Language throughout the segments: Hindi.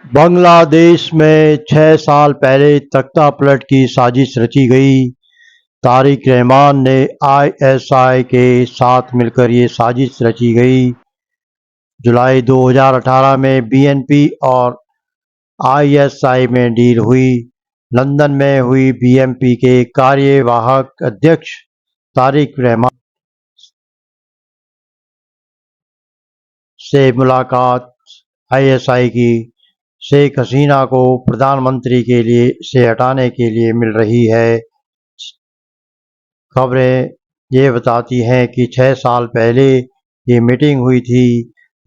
बांग्लादेश में 6 साल पहले तख्तापलट की साजिश रची गई। तारिक रहमान ने आईएसआई के साथ मिलकर ये साजिश रची गई। जुलाई 2018 में बीएनपी और आईएसआई में डील हुई। लंदन में हुई बीएनपी के कार्यवाहक अध्यक्ष तारिक रहमान से मुलाकात। आईएसआई की शेख हसीना को प्रधानमंत्री के लिए से हटाने के लिए मिल रही है। खबरें ये बताती हैं कि 6 साल पहले ये मीटिंग हुई थी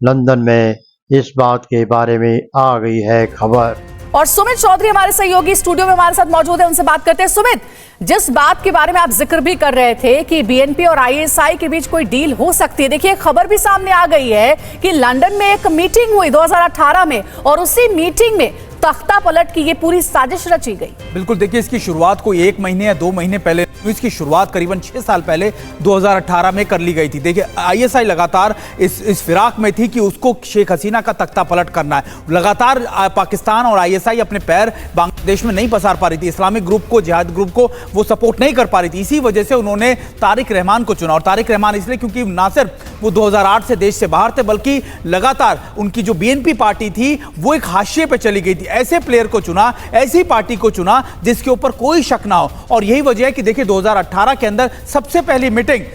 लंदन में। इस बात के बारे में आ गई है खबर। और सुमित चौधरी हमारे सहयोगी स्टूडियो में हमारे साथ मौजूद है, उनसे बात करते हैं। सुमित, जिस बात के बारे में आप जिक्र भी कर रहे थे कि बीएनपी और आईएसआई के बीच कोई डील हो सकती है, देखिए खबर भी सामने आ गई है कि लंदन में एक मीटिंग हुई 2018 में और उसी मीटिंग में तख्ता पलट की ये पूरी साजिश रची गई। बिल्कुल, देखिए इसकी शुरुआत कोई 1 महीने या 2 महीने पहले, इसकी शुरुआत करीबन 6 साल पहले 2018 में कर ली गई थी। देखिए आईएसआई लगातार इस फिराक में थी कि उसको शेख हसीना का तख्ता पलट करना है। लगातार पाकिस्तान और आईएसआई अपने पैर बांग्लादेश में नहीं पसार पा रही थी, इस्लामिक ग्रुप को, जिहाद ग्रुप को वो सपोर्ट नहीं कर पा रही थी। इसी वजह से उन्होंने तारिक रहमान को चुना। और तारिक रहमान इसलिए क्योंकि ना सिर्फ वो 2008 से देश से बाहर थे, बल्कि लगातार उनकी जो बीएनपी पार्टी थी वो एक हाशिए पे चली गई थी। ऐसे प्लेयर को चुना, ऐसी पार्टी को चुना जिसके ऊपर कोई शक ना हो। और यही वजह है कि देखिए 2018 के अंदर सबसे पहली मीटिंग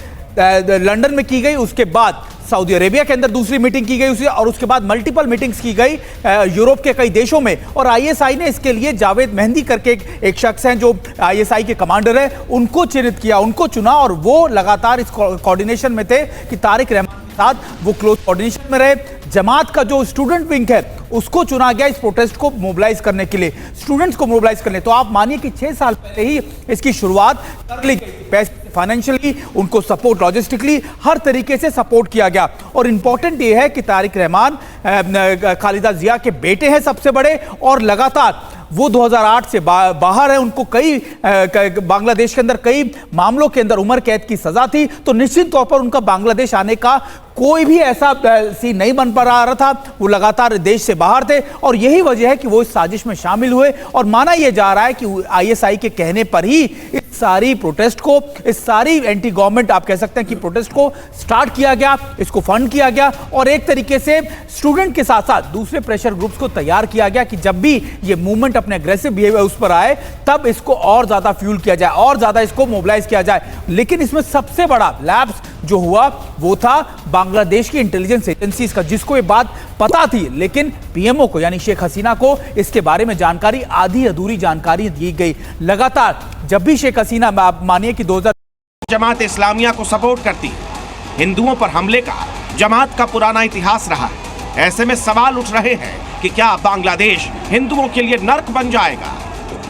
लंदन में की गई, उसके बाद सऊदी अरेबिया के अंदर दूसरी मीटिंग की गई और उसके बाद मल्टीपल मीटिंग्स की गई यूरोप के कई देशों में। और आईएसआई ने इसके लिए जावेद मेहंदी करके एक शख्स हैं जो आईएसआई के कमांडर है, उनको चिन्हित किया, उनको चुना। और वो लगातार इस कोऑर्डिनेशन में थे कि तारिक रहमान के साथ वो क्लोज कोऑर्डिनेशन में रहे। जमात का जो स्टूडेंट विंग है उसको चुना गया इस प्रोटेस्ट को मोबिलाइज करने के लिए, स्टूडेंट्स को मोबिलाइज करने। तो आप मानिए कि 6 साल पहले ही इसकी शुरुआत कर ली गई। पैसे, फाइनेंशियली उनको सपोर्ट, लॉजिस्टिकली हर तरीके से सपोर्ट किया गया। और इंपॉर्टेंट ये है कि तारिक रहमान खालिदा जिया के बेटे हैं सबसे बड़े, और लगातार वो 2008 से बाहर है। उनको कई बांग्लादेश के अंदर कई मामलों के अंदर उम्र कैद की सजा थी। तो निश्चित तौर पर उनका बांग्लादेश आने का कोई भी ऐसा सीन नहीं बन पा रहा था। वो लगातार देश से बाहर थे और यही वजह है कि वो इस साजिश में शामिल हुए। और माना यह जा रहा है कि आईएसआई के कहने पर ही इस सारी प्रोटेस्ट को, इस सारी एंटी गवर्नमेंट आप कह सकते हैं कि प्रोटेस्ट को स्टार्ट किया गया, इसको फंड किया गया। और एक तरीके से स्टूडेंट के साथ साथ दूसरे प्रेशर ग्रुप्स को तैयार किया गया कि जब भी ये मूवमेंट अपने अग्रेसिव बिहेवियर उस पर आए तब इसको और ज्यादा फ्यूल किया जाए, और ज्यादा इसको मोबिलाइज किया जाए। लेकिन इसमें सबसे बड़ा लैप्स जो हुआ वो था बांग्लादेश की इंटेलिजेंस एजेंसीज का, जिसको ये बात पता थी, लेकिन पीएमओ को यानी शेख हसीना को इसके बारे में जानकारी, आधी अधूरी जानकारी दी गई। लगातार जब भी शेख हसीना, आप मानिए कि 2000 जमात इस्लामिया को सपोर्ट करती, हिंदुओं पर हमले का जमात का पुराना इतिहास रहा है। ऐसे में सवाल उठ रहे हैं कि क्या बांग्लादेश हिंदुओं के लिए नर्क बन जाएगा?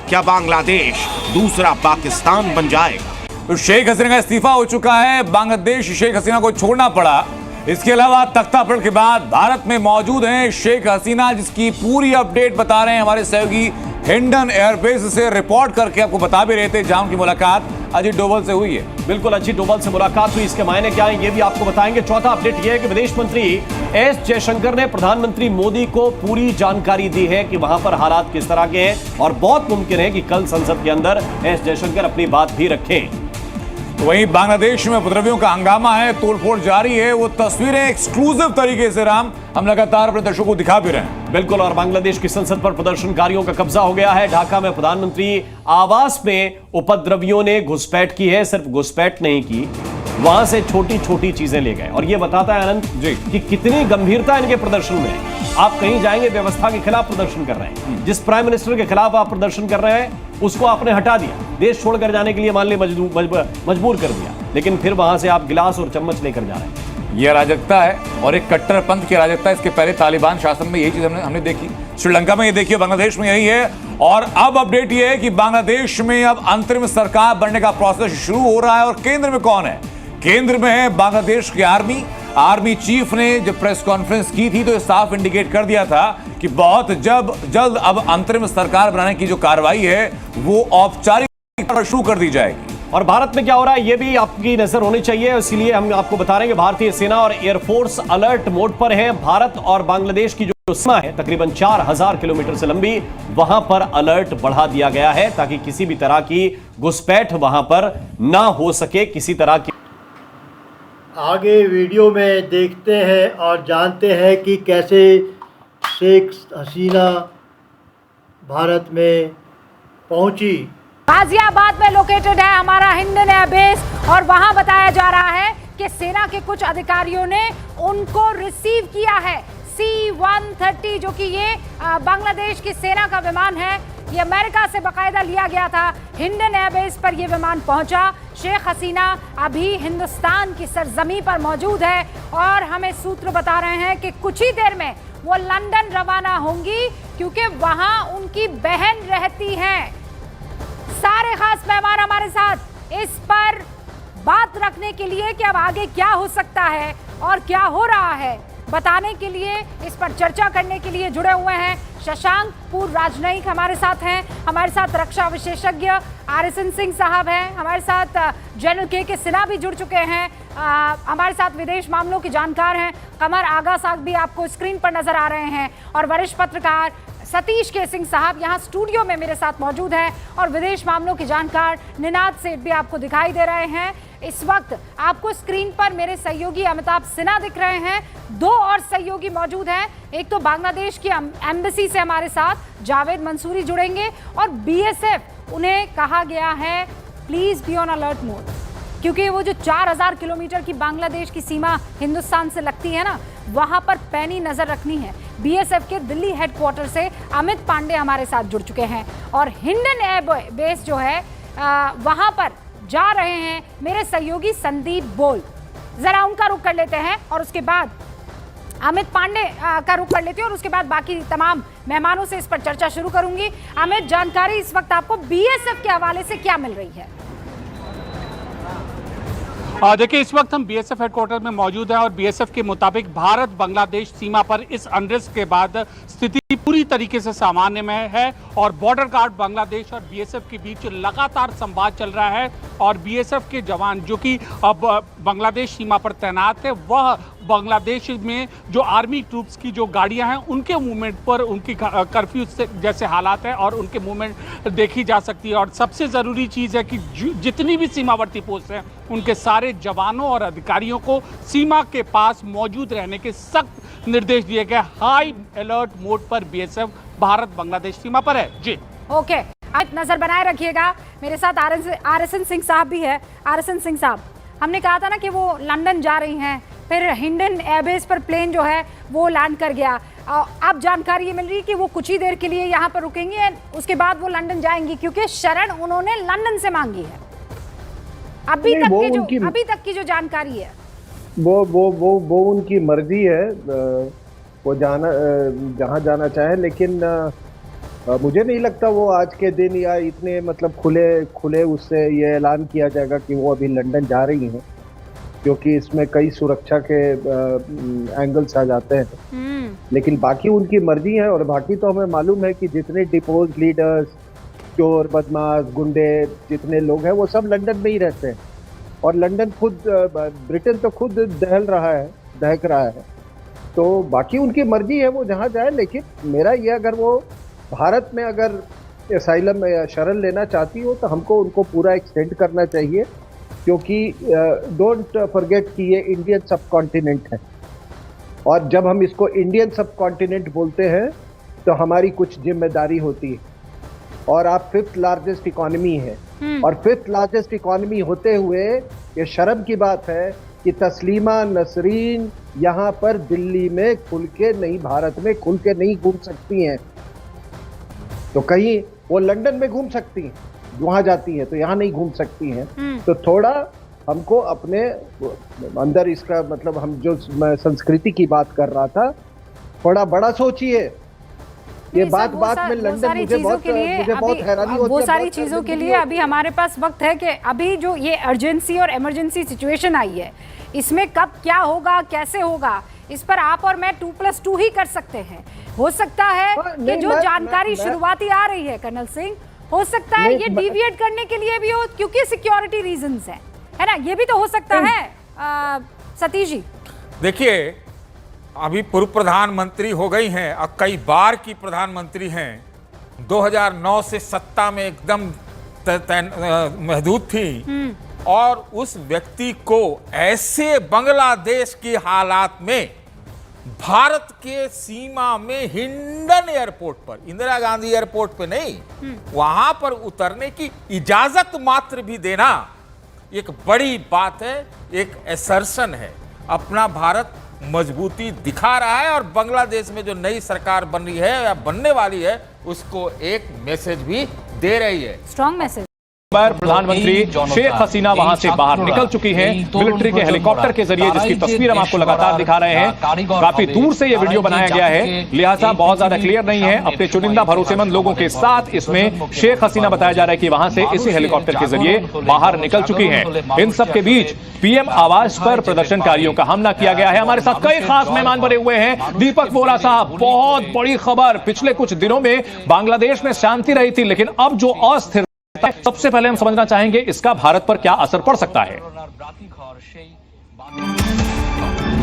क्या बांग्लादेश दूसरा पाकिस्तान बन जाएगा? तो शेख हसीना का इस्तीफा हो चुका है, बांग्लादेश शेख हसीना को छोड़ना पड़ा। इसके अलावा तख्तापलट के बाद भारत में मौजूद हैं शेख हसीना, जिसकी पूरी अपडेट बता रहे हैं हमारे सहयोगी हिंडन एयरबेस से रिपोर्ट करके आपको बता भी रहे थे, जहां की मुलाकात अजीत डोभाल से हुई है। बिल्कुल, अजीत डोभाल से मुलाकात हुई, इसके मायने क्या है ये भी आपको बताएंगे। चौथा अपडेट ये है कि विदेश मंत्री एस जयशंकर ने प्रधानमंत्री मोदी को पूरी जानकारी दी है कि वहां पर हालात किस तरह के हैं, और बहुत मुमकिन है कि कल संसद के अंदर एस जयशंकर अपनी बात भी रखें। तो वहीं बांग्लादेश में उपद्रवियों का हंगामा है, तोड़फोड़ जारी है। वो तस्वीरें एक्सक्लूसिव तरीके से राम हम लगातार अपने दर्शकों को दिखा भी रहे हैं। बिल्कुल, और बांग्लादेश की संसद पर प्रदर्शनकारियों का कब्जा हो गया है। ढाका में प्रधानमंत्री आवास में उपद्रवियों ने घुसपैठ की है। सिर्फ घुसपैठ नहीं की, वहां से छोटी छोटी चीजें ले गए। और यह बताता है आनंद जी कि कितनी गंभीरता इनके प्रदर्शन में है। आप कहीं जाएंगे, व्यवस्था के खिलाफ प्रदर्शन कर रहे हैं। जिस प्राइम मिनिस्टर के खिलाफ आप प्रदर्शन कर रहे हैं उसको आपने हटा दिया, देश छोड़कर जाने के लिए मान ली मजबूर कर दिया, लेकिन फिर वहां से आप गिलास और चम्मच लेकर जा रहे हैं। यह अराजकता है और एक कट्टरपंथ की अराजकता है। इसके पहले तालिबान शासन में यही चीज हमने देखी, श्रीलंका में ये देखी, बांग्लादेश में यही है। और अब अपडेट ये है कि बांग्लादेश में अब अंतरिम सरकार बनने का प्रोसेस शुरू हो रहा है। और केंद्र में कौन है? केंद्र में है बांग्लादेश की आर्मी चीफ ने जब प्रेस कॉन्फ्रेंस की थी तो ये साफ इंडिकेट कर दिया था कि बहुत जल्द अब अंतरिम सरकार बनाने की जो कार्रवाई है वो औपचारिक शुरू कर दी जाएगी। और भारत में क्या हो रहा है ये भी आपकी नजर होनी चाहिए, इसीलिए हम आपको बता रहे हैं कि भारतीय सेना और एयरफोर्स अलर्ट मोड पर है। भारत और बांग्लादेश की जो सीमा है तकरीबन 4000 किलोमीटर से लंबी, वहां पर अलर्ट बढ़ा दिया गया है ताकि किसी भी तरह की घुसपैठ वहां पर ना हो सके, किसी तरह की। आगे वीडियो में देखते हैं और जानते हैं कि कैसे शेख हसीना भारत में पहुंची। गाजियाबाद में लोकेटेड है हमारा हिंडन एयरबेस और वहां बताया जा रहा है कि सेना के कुछ अधिकारियों ने उनको रिसीव किया है। C-130 जो कि ये बांग्लादेश की सेना का विमान है, ये अमेरिका से बाकायदा लिया गया था। हिंडन एयरबेस पर ये विमान पहुंचा। शेख हसीना अभी हिंदुस्तान की सरजमी पर मौजूद है और हमें सूत्र बता रहे हैं कि कुछ ही देर में वो लंदन रवाना होंगी क्योंकि वहां उनकी बहन रहती हैं। सारे खास मेहमान हमारे साथ इस पर बात रखने के लिए कि अब आगे क्या हो सकता है और क्या हो रहा है बताने के लिए, इस पर चर्चा करने के लिए जुड़े हुए हैं शशांक, पूर्व राजनयिक हमारे साथ हैं, हमारे साथ रक्षा विशेषज्ञ RSN सिंह साहब हैं, हमारे साथ जनरल के सिन्हा भी जुड़ चुके हैं, हमारे साथ विदेश मामलों के जानकार हैं कमर आगा साहब भी आपको स्क्रीन पर नजर आ रहे हैं, और वरिष्ठ पत्रकार सतीश के सिंह साहब यहाँ स्टूडियो में मेरे साथ मौजूद हैं, और विदेश मामलों के जानकार निनाद सेठ भी आपको दिखाई दे रहे हैं। इस वक्त आपको स्क्रीन पर मेरे सहयोगी अमिताभ सिन्हा दिख रहे हैं, दो और सहयोगी मौजूद हैं। एक तो बांग्लादेश की एम्बेसी से हमारे साथ जावेद मंसूरी जुड़ेंगे, और BSF उन्हें कहा गया है please be on alert mode, क्योंकि वो जो 4000 किलोमीटर की बांग्लादेश की सीमा हिंदुस्तान से लगती है ना, वहां पर पैनी नजर रखनी है। BSF के दिल्ली हेडक्वार्टर से अमित पांडे हमारे साथ जुड़ चुके हैं, और हिंडन एयर बेस जो है वहां पर जा रहे हैं मेरे सहयोगी संदीप बोल। जरा उनका रुख कर लेते हैं और उसके बाद अमित पांडे का रुख कर लेते हैं, और उसके बाद बाकी तमाम मेहमानों से इस पर चर्चा शुरू करूंगी। अमित, जानकारी इस वक्त आपको BSF के हवाले से क्या मिल रही है? देखिए, इस वक्त हम BSF हेडक्वार्टर में मौजूद हैं, और BSF के मुताबिक भारत बांग्लादेश सीमा पर इस अनरेस्ट के बाद स्थिति पूरी तरीके से सामान्य में है, और बॉर्डर गार्ड बांग्लादेश और BSF के बीच लगातार संवाद चल रहा है। और BSF के जवान जो कि अब बांग्लादेश सीमा पर तैनात है, वह बांग्लादेश में जो आर्मी ट्रूप्स की जो गाड़ियां हैं उनके मूवमेंट पर, उनकी कर्फ्यू से जैसे हालात हैं और उनके मूवमेंट देखी जा सकती है। और सबसे ज़रूरी चीज़ है कि जितनी भी सीमावर्ती पोस्ट हैं उनके सारे जवानों और अधिकारियों को सीमा के पास मौजूद रहने के सख्त निर्देश दिए गए। हाई अलर्ट मोड पर BSF भारत बांग्लादेश सीमा पर है। जी ओके, आप नजर बनाए रखिएगा। मेरे साथ RSN सिंह साहब भी है। RSN सिंह साहब, हमने कहा था ना कि वो लंदन जा रही हैं, फिर हिंडन एयरबेस पर प्लेन जो है वो लैंड कर गया। अब जानकारी ये मिल रही है कि वो कुछ ही देर के लिए यहाँ पर रुकेंगी, उसके बाद वो लंदन जाएंगी, क्योंकि शरण उन्होंने लंदन से मांगी है। अभी तक की जो जानकारी है वो उनकी मर्जी है, वो जाना जहाँ जाना चाहे, लेकिन मुझे नहीं लगता वो आज के दिन या इतने मतलब खुले उससे ये ऐलान किया जाएगा कि वो अभी लंदन जा रही हैं, क्योंकि इसमें कई सुरक्षा के एंगल्स आ जाते हैं। लेकिन बाकी उनकी मर्जी है, और बाकी तो हमें मालूम है कि जितने डिपोज लीडर्स, चोर, बदमाश, गुंडे, जितने लोग हैं वो सब लंदन में ही रहते हैं, और लंदन खुद, ब्रिटेन तो खुद दहक रहा है। तो बाकी उनकी मर्जी है वो जहाँ जाए, लेकिन मेरा ये, अगर वो भारत में अगर असाइलम या शरण लेना चाहती हो तो हमको उनको पूरा एक्सटेंड करना चाहिए, क्योंकि डोंट फॉरगेट कि ये इंडियन सब कॉन्टिनेंट है, और जब हम इसको इंडियन सब कॉन्टिनेंट बोलते हैं तो हमारी कुछ जिम्मेदारी होती है। और आप 5th लार्जेस्ट इकोनॉमी है, और 5th लार्जेस्ट इकोनॉमी होते हुए ये शर्म की बात है कि तस्लीमा नसरीन यहाँ पर दिल्ली में खुल के नहीं, भारत में खुल के नहीं घूम सकती हैं। तो कहीं वो लंदन में घूम सकती हैं, वहां जाती हैं, तो यहाँ नहीं घूम सकती हैं। तो थोड़ा हमको अपने अंदर इसका मतलब, हम जो संस्कृति की बात कर रहा था, थोड़ा बड़ा सोचिए। ये बात में लंदन मुझे बहुत हैरानी होती है। वो सारी चीजों के लिए अभी हमारे पास वक्त है कि अभी जो ये अर्जेंसी और इमरजेंसी सिचुएशन आई है, इसमें कब क्या होगा, कैसे होगा, इस पर आप और मैं 2+2 ही कर सकते हैं। हो सकता है कि जो जानकारी शुरुआती आ रही है कर्नल सिंह, हो सकता है ये डिविएट करने के लिए भी हो, क्योंकि सिक्योरिटी रीजंस है ना, ये भी तो हो सकता है सतीश जी। देखिए, अभी पूर्व प्रधानमंत्री हो गई हैं और कई बार की प्रधानमंत्री हैं। 2009 से सत्ता में एकदम महदूद थी और उस व्यक्ति को ऐसे बांग्लादेश के हालात में भारत के सीमा में हिंडन एयरपोर्ट पर, इंदिरा गांधी एयरपोर्ट पे नहीं, वहां पर उतरने की इजाजत मात्र भी देना एक बड़ी बात है, एक असर्शन है। अपना भारत मजबूती दिखा रहा है और बांग्लादेश में जो नई सरकार बन रही है या बनने वाली है उसको एक मैसेज भी दे रही है, स्ट्रॉन्ग मैसेज। प्रधानमंत्री शेख हसीना वहां से बाहर निकल चुकी हैं मिलिट्री के हेलीकॉप्टर के जरिए, जिसकी तस्वीर हम आपको लगातार दिखा रहे हैं। काफी दूर से यह वीडियो बनाया गया है, लिहाजा बहुत ज्यादा क्लियर नहीं है। अपने चुनिंदा भरोसेमंद लोगों के साथ इसमें शेख हसीना बताया जा रहा है कि वहां से इसी हेलीकॉप्टर के जरिए बाहर निकल चुकी हैं। इन सब के बीच पीएम आवास पर प्रदर्शनकारियों का हमला किया गया है। हमारे साथ कई खास मेहमान बने हुए हैं। दीपक बोरा साहब, बहुत बड़ी खबर, पिछले कुछ दिनों में बांग्लादेश में शांति रही थी, लेकिन अब जो अस्थिर, सबसे पहले हम समझना चाहेंगे इसका भारत पर क्या असर पड़ सकता है।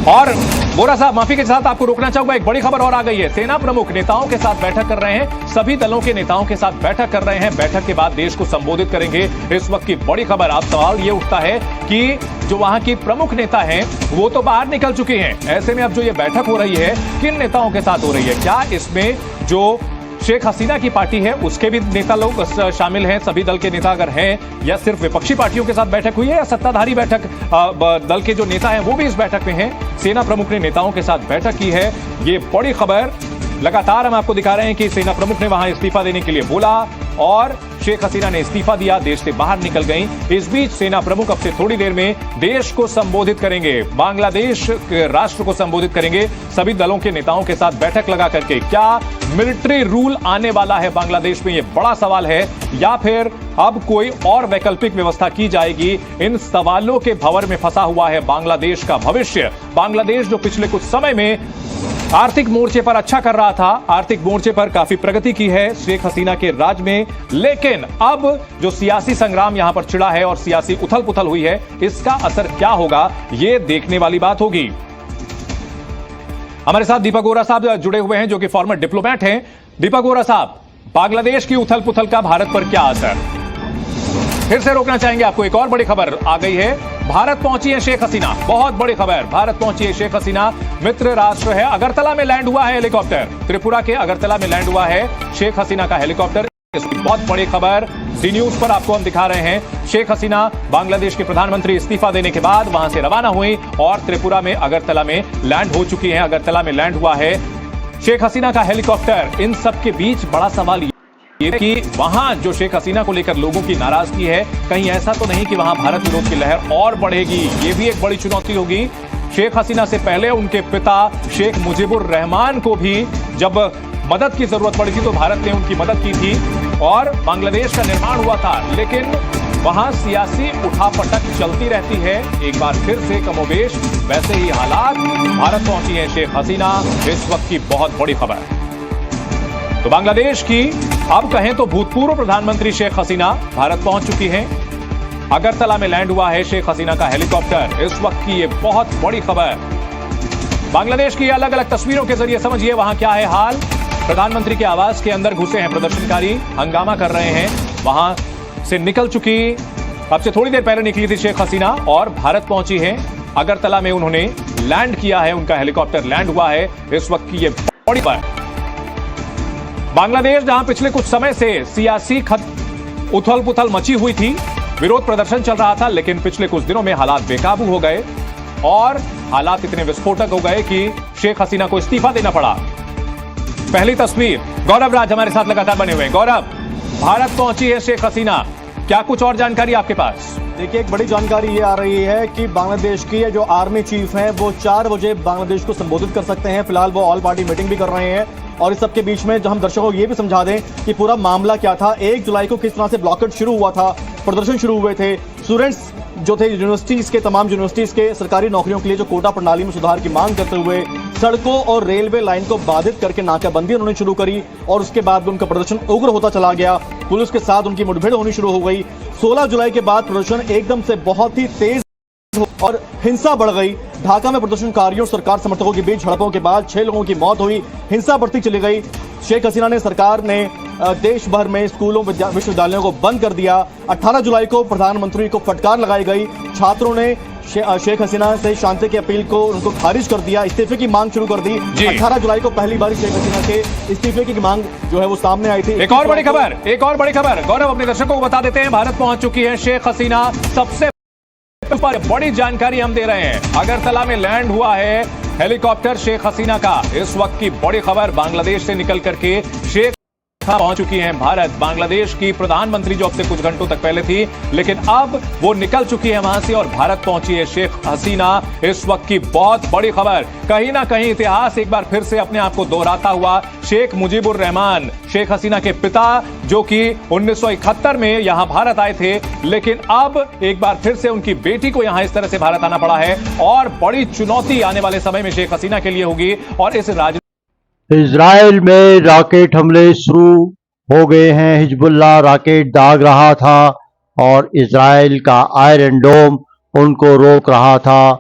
और बोरा साहब, माफी के साथ आपको रोकना चाहूंगा, एक बड़ी खबर और आ गई है। सेना प्रमुख नेताओं के साथ बैठक कर रहे हैं, सभी दलों के नेताओं के साथ बैठक कर रहे हैं। बैठक के बाद देश को संबोधित करेंगे। इस वक्त की बड़ी खबर, अब सवाल यह उठता है कि जो वहां की प्रमुख नेता हैं वो तो बाहर निकल चुके हैं, ऐसे में अब जो ये बैठक हो रही है किन नेताओं के साथ हो रही है? क्या इसमें जो शेख हसीना की पार्टी है उसके भी नेता लोग शामिल हैं, सभी दल के नेता अगर हैं, या सिर्फ विपक्षी पार्टियों के साथ बैठक हुई है, या सत्ताधारी बैठक दल के जो नेता हैं वो भी इस बैठक में हैं? सेना प्रमुख ने नेताओं के साथ बैठक की है, ये बड़ी खबर। लगातार हम आपको दिखा रहे हैं कि सेना प्रमुख ने वहां इस्तीफा देने के लिए बोला और शेख हसीना ने इस्तीफा दिया, देश से बाहर निकल गई। इस बीच सेना प्रमुख अब से थोड़ी देर में देश को संबोधित करेंगे, बांग्लादेश के राष्ट्र को संबोधित करेंगे, सभी दलों के नेताओं के साथ बैठक लगा करके। क्या मिलिट्री रूल आने वाला है बांग्लादेश में, यह बड़ा सवाल है, या फिर अब कोई और वैकल्पिक व्यवस्था की जाएगी? इन सवालों के भंवर में फंसा हुआ है बांग्लादेश का भविष्य। बांग्लादेश जो पिछले कुछ समय में आर्थिक मोर्चे पर अच्छा कर रहा था, आर्थिक मोर्चे पर काफी प्रगति की है शेख हसीना के राज में, लेकिन अब जो सियासी संग्राम यहां पर छिड़ा है और सियासी उथल पुथल हुई है, इसका असर क्या होगा ये देखने वाली बात होगी। हमारे साथ दीपक बोरा साहब जुड़े हुए हैं जो कि फॉर्मर डिप्लोमेट हैं। दीपक बोरा साहब, बांग्लादेश की उथल पुथल का भारत पर क्या असर? फिर से रोकना चाहेंगे आपको, एक और बड़ी खबर आ गई है, भारत पहुंची है शेख हसीना, बहुत बड़ी खबर, भारत पहुंची है शेख हसीना, मित्र राष्ट्र है, अगरतला में लैंड हुआ है हेलीकॉप्टर, त्रिपुरा के अगरतला में लैंड हुआ है शेख हसीना का हेलीकॉप्टर। इसकी बहुत बड़ी खबर डी न्यूज पर आपको हम दिखा रहे हैं। शेख हसीना बांग्लादेश के प्रधानमंत्री इस्तीफा देने के बाद वहां से रवाना हुई और त्रिपुरा में अगरतला में लैंड हो चुकी है, अगरतला में लैंड हुआ है शेख हसीना का हेलीकॉप्टर। इन सब के बीच बड़ा सवाल ये कि वहां जो शेख हसीना को लेकर लोगों की नाराजगी है, कहीं ऐसा तो नहीं कि वहां भारत विरोध की लहर और बढ़ेगी? ये भी एक बड़ी चुनौती होगी। शेख हसीना से पहले उनके पिता शेख मुजीबुर रहमान को भी जब मदद की जरूरत पड़ी थी तो भारत ने उनकी मदद की थी और बांग्लादेश का निर्माण हुआ था, लेकिन वहां सियासी उठापटक चलती रहती है। एक बार फिर से कमोबेश वैसे ही हालात, भारत पहुंची है शेख हसीना, इस वक्त की बहुत बड़ी खबर। तो बांग्लादेश की अब कहें तो भूतपूर्व प्रधानमंत्री शेख हसीना भारत पहुंच चुकी हैं, अगरतला में लैंड हुआ है शेख हसीना का हेलीकॉप्टर। इस वक्त की ये बहुत बड़ी खबर। बांग्लादेश की अलग अलग तस्वीरों के जरिए समझिए वहां क्या है हाल। प्रधानमंत्री के आवास के अंदर घुसे हैं प्रदर्शनकारी, हंगामा कर रहे हैं, वहां से निकल चुकी, अब से थोड़ी देर पहले निकली थी शेख हसीना और भारत पहुंची है, अगरतला में उन्होंने लैंड किया है, उनका हेलीकॉप्टर लैंड हुआ है। इस वक्त की ये बड़ी खबर। बांग्लादेश जहां पिछले कुछ समय से सियासी उथल पुथल मची हुई थी, विरोध प्रदर्शन चल रहा था, लेकिन पिछले कुछ दिनों में हालात बेकाबू हो गए और हालात इतने विस्फोटक हो गए कि शेख हसीना को इस्तीफा देना पड़ा। पहली तस्वीर, गौरव राज हमारे साथ लगातार बने हुए हैं। गौरव, भारत पहुंची है शेख हसीना, क्या कुछ और जानकारी आपके पास? देखिए, एक बड़ी जानकारी ये आ रही है कि बांग्लादेश की जो आर्मी चीफ हैं वो 4 बजे बांग्लादेश को संबोधित कर सकते हैं। फिलहाल वो ऑल पार्टी मीटिंग भी कर रहे हैं और इस सब के बीच में जो हम दर्शकों को ये भी समझा दें कि पूरा मामला क्या था। 1 जुलाई को किस तरह से ब्लॉकेट शुरू हुआ था, प्रदर्शन शुरू हुए थे, स्टूडेंट्स जो थे यूनिवर्सिटीज के, तमाम यूनिवर्सिटीज के सरकारी नौकरियों के लिए जो कोटा प्रणाली में सुधार की मांग करते हुए सड़कों और रेलवे लाइन को बाधित करके नाकाबंदी उन्होंने शुरू करी और उसके बाद उनका प्रदर्शन उग्र होता चला गया। पुलिस के साथ उनकी मुठभेड़ होनी शुरू हो गई। 16 जुलाई के बाद प्रदर्शन एकदम से बहुत ही तेज और हिंसा बढ़ गई। ढाका में प्रदर्शनकारियों और सरकार समर्थकों के बीच झड़पों के बाद 6 लोगों की मौत हुई। हिंसा बढ़ती चली गई। शेख हसीना ने, सरकार ने देश भर में स्कूलों, विश्वविद्यालयों को बंद कर दिया। 18 जुलाई को प्रधानमंत्री को फटकार लगाई गई। छात्रों ने शेख हसीना से शांति की अपील को उनको खारिज कर दिया, इस्तीफे की मांग शुरू कर दी। 18 जुलाई को पहली बार शेख हसीना के इस्तीफे की मांग जो है वो सामने आई थी। एक और बड़ी खबर गौरव अपने दर्शकों को बता देते हैं। भारत पहुंच चुकी है शेख हसीना। सबसे पर बड़ी जानकारी हम दे रहे हैं। अगरतला में लैंड हुआ है हेलीकॉप्टर शेख हसीना का। इस वक्त की बड़ी खबर, बांग्लादेश से निकल करके शेख पहुंच चुकी हैं भारत। बांग्लादेश की प्रधानमंत्री जो अब से कुछ घंटों तक पहले थी, लेकिन अब वो निकल चुकी है वहां से और भारत पहुंची है शेख हसीना। इस वक्त की बहुत बड़ी खबर, कहीं ना कहीं इतिहास एक बार फिर से अपने आप को दोहराता हुआ। शेख मुजीबुर रहमान, शेख हसीना के पिता, जो कि 1971 में यहां भारत आए थे, लेकिन अब एक बार फिर से उनकी बेटी को यहां इस तरह से भारत आना पड़ा है और बड़ी चुनौती आने वाले समय में शेख हसीना के लिए होगी। और इस इजराइल में रॉकेट हमले शुरू हो गए हैं। हिजबुल्लाह रॉकेट दाग रहा था और इजराइल का आयरन डोम उनको रोक रहा था।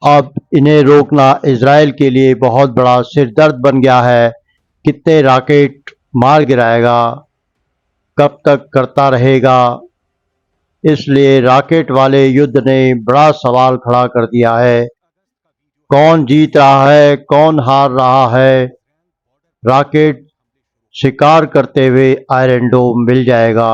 अब इन्हें रोकना इजराइल के लिए बहुत बड़ा सिरदर्द बन गया है। कितने रॉकेट मार गिराएगा, कब तक करता रहेगा, इसलिए रॉकेट वाले युद्ध ने बड़ा सवाल खड़ा कर दिया है। कौन जीत रहा है, कौन हार रहा है? रॉकेट शिकार करते हुए आयरन डोम मिल जाएगा।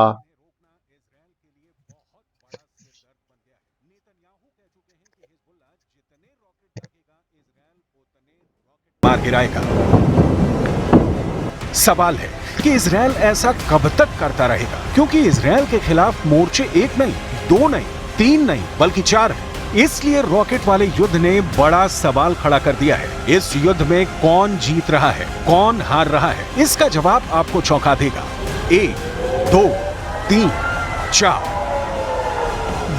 मार गिराएगा। सवाल है कि इजराइल ऐसा कब तक करता रहेगा, क्योंकि इजराइल के खिलाफ मोर्चे 1 नहीं, 2 नहीं, 3 नहीं, बल्कि 4 हैं। इसलिए रॉकेट वाले युद्ध ने बड़ा सवाल खड़ा कर दिया है। इस युद्ध में कौन जीत रहा है, कौन हार रहा है, इसका जवाब आपको चौंका देगा। 1, 2, 3, 4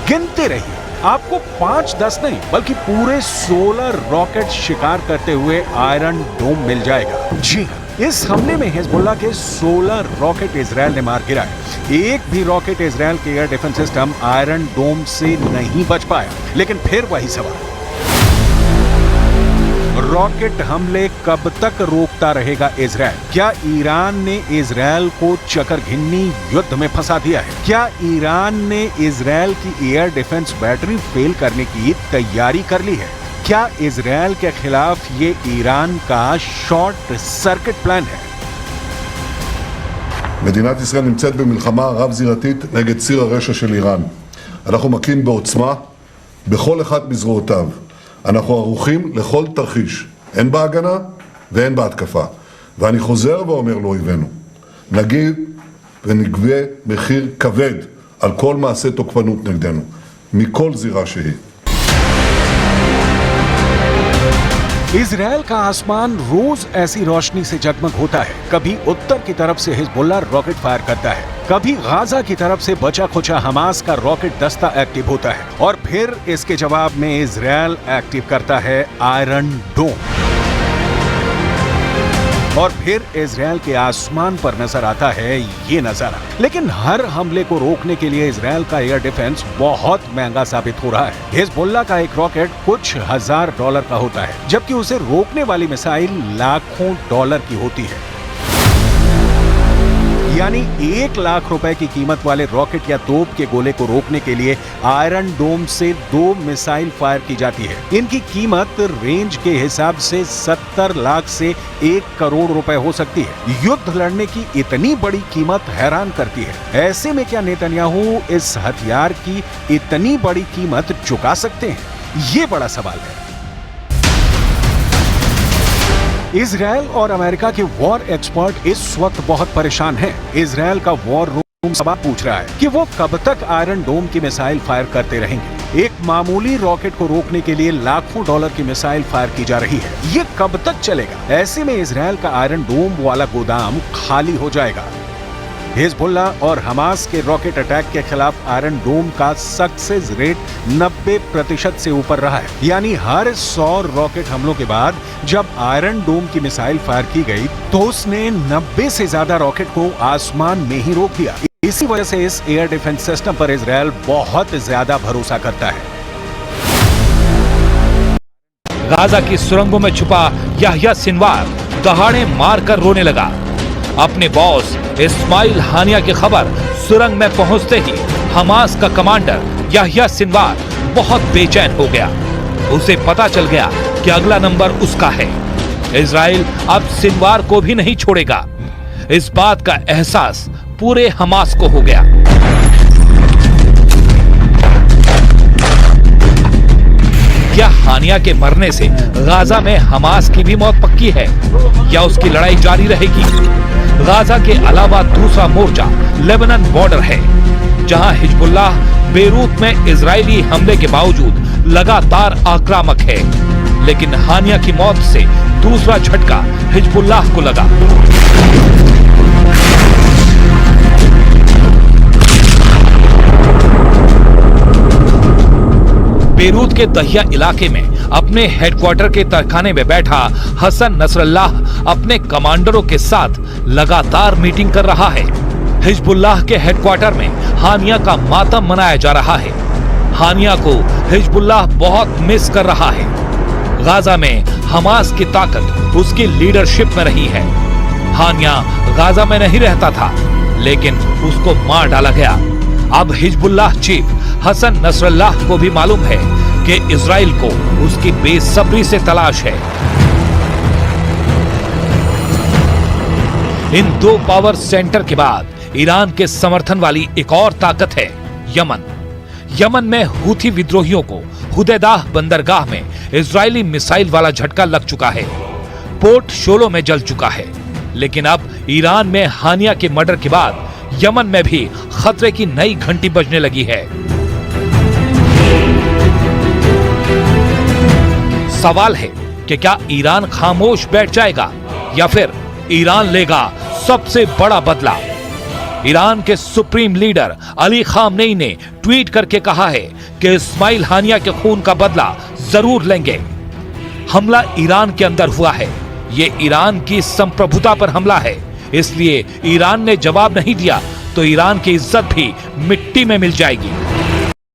गिनते रहिए। आपको 5-10 नहीं, बल्कि पूरे 16 रॉकेट शिकार करते हुए आयरन डोम मिल जाएगा। जी हाँ, इस हमले में हिजबुल्लाह के 16 रॉकेट इजराइल ने मार गिराए। एक भी रॉकेट इजराइल के एयर डिफेंस सिस्टम आयरन डोम से नहीं बच पाया। लेकिन फिर वही सवाल, रॉकेट हमले कब तक रोकता रहेगा इजराइल? क्या ईरान ने इजराइल को चकरघिन्नी युद्ध में फंसा दिया है? क्या ईरान ने इजराइल की एयर डिफेंस बैटरी फेल करने की तैयारी कर ली है? क्या इजराइल के खिलाफ ये ईरान का शॉर्ट सर्किट प्लान है? מדינת ישראל נמצאת במלחמה רב-זירתית נגד ציר הרשע של איראן. אנחנו מכים בעוצמה בכל אחד מזרועותיו. אנחנו ערוכים לכל תרחיש, הן בהגנה והן בהתקפה. ואני חוזר ואומר לאויבינו, נגיד ונגבה מחיר כבד על כל מעשה תוקפנות נגדנו, מכל זירה שהיא. इजराइल का आसमान रोज ऐसी रोशनी से जगमग होता है। कभी उत्तर की तरफ से हिजबुल्लाह रॉकेट फायर करता है, कभी गाजा की तरफ से बचा खुचा हमास का रॉकेट दस्ता एक्टिव होता है और फिर इसके जवाब में इजराइल एक्टिव करता है आयरन डोम। और फिर इजराइल के आसमान पर नजर आता है ये नजारा। लेकिन हर हमले को रोकने के लिए इजराइल का एयर डिफेंस बहुत महंगा साबित हो रहा है। हिजबुल्लाह का एक रॉकेट कुछ $1000 का होता है, जबकि उसे रोकने वाली मिसाइल लाखों डॉलर की होती है। यानी 1 लाख रुपए की कीमत वाले रॉकेट या तोप के गोले को रोकने के लिए आयरन डोम से 2 मिसाइल फायर की जाती है। इनकी कीमत रेंज के हिसाब से 70 लाख से 1 करोड़ रुपए हो सकती है। युद्ध लड़ने की इतनी बड़ी कीमत हैरान करती है। ऐसे में क्या नेतन्याहू इस हथियार की इतनी बड़ी कीमत चुका सकते हैं? ये बड़ा सवाल है। इजराइल और अमेरिका के वॉर एक्सपर्ट इस वक्त बहुत परेशान हैं। इजराइल का वॉर रूम सवाल पूछ रहा है कि वो कब तक आयरन डोम की मिसाइल फायर करते रहेंगे। एक मामूली रॉकेट को रोकने के लिए लाखों डॉलर की मिसाइल फायर की जा रही है। ये कब तक चलेगा? ऐसे में इजराइल का आयरन डोम वाला गोदाम खाली हो जाएगा। हिजबुल्लाह और हमास के रॉकेट अटैक के खिलाफ आयरन डोम का सक्सेस रेट 90% से ऊपर रहा है। यानी हर 100 रॉकेट हमलों के बाद जब आयरन डोम की मिसाइल फायर की गई तो उसने 90 से ज्यादा रॉकेट को आसमान में ही रोक दिया। इसी वजह से इस एयर डिफेंस सिस्टम पर इजराइल बहुत ज्यादा भरोसा करता है। गाजा की सुरंगों में छुपा याह्या सिनवार दहाड़े मारकर रोने लगा। अपने बॉस इस्माइल हानिया की खबर सुरंग में पहुंचते ही हमास का कमांडर याह्या सिनवार बहुत बेचैन हो गया। उसे पता चल गया कि अगला नंबर उसका है। इजराइल अब सिनवार को भी नहीं छोड़ेगा। इस बात का एहसास पूरे हमास को हो गया। क्या हानिया के मरने से गाजा में हमास की भी मौत पक्की है या उसकी लड़ाई जारी रहेगी? गाजा के अलावा दूसरा मोर्चा लेबनान बॉर्डर है, जहां हिजबुल्लाह बेरूत में इजरायली हमले के बावजूद लगातार आक्रामक है। लेकिन हानिया की मौत से दूसरा झटका हिजबुल्लाह को लगा। बेरूत के दहिया इलाके में अपने हेडक्वार्टर के तरखाने में बैठा हसन नसरल्लाह अपने कमांडरों के साथ लगातार मीटिंग कर रहा है। हिजबुल्लाह के हेडक्वार्टर में हानिया का मातम मनाया जा रहा है। हानिया को हिजबुल्लाह बहुत मिस कर रहा है। गाजा में हमास की ताकत उसकी लीडरशिप में रही है। हानिया गाजा में नहीं रहता था, लेकिन उसको मार डाला गया। अब हिजबुल्लाह चीफ हसन नसरल्लाह को भी मालूम है कि इजराइल को उसकी बेसब्री से तलाश है। इन दो पावर सेंटर के बाद ईरान के समर्थन वाली एक और ताकत है यमन। यमन में हूथी विद्रोहियों को हुदैदाह बंदरगाह में इजरायली मिसाइल वाला झटका लग चुका है। पोर्ट शोलो में जल चुका है। लेकिन अब ईरान में हानिया के मर्डर के बाद यमन में भी खतरे की नई घंटी बजने लगी है। सवाल है कि क्या ईरान खामोश बैठ जाएगा या फिर ईरान लेगा सबसे बड़ा बदला? ईरान के सुप्रीम लीडर अली खामनेई ने ट्वीट करके कहा है कि इस्माइल हानिया के खून का बदला जरूर लेंगे। हमला ईरान के अंदर हुआ है। ये ईरान की संप्रभुता पर हमला है, इसलिए ईरान ने जवाब नहीं दिया तो ईरान की इज्जत भी मिट्टी में मिल जाएगी।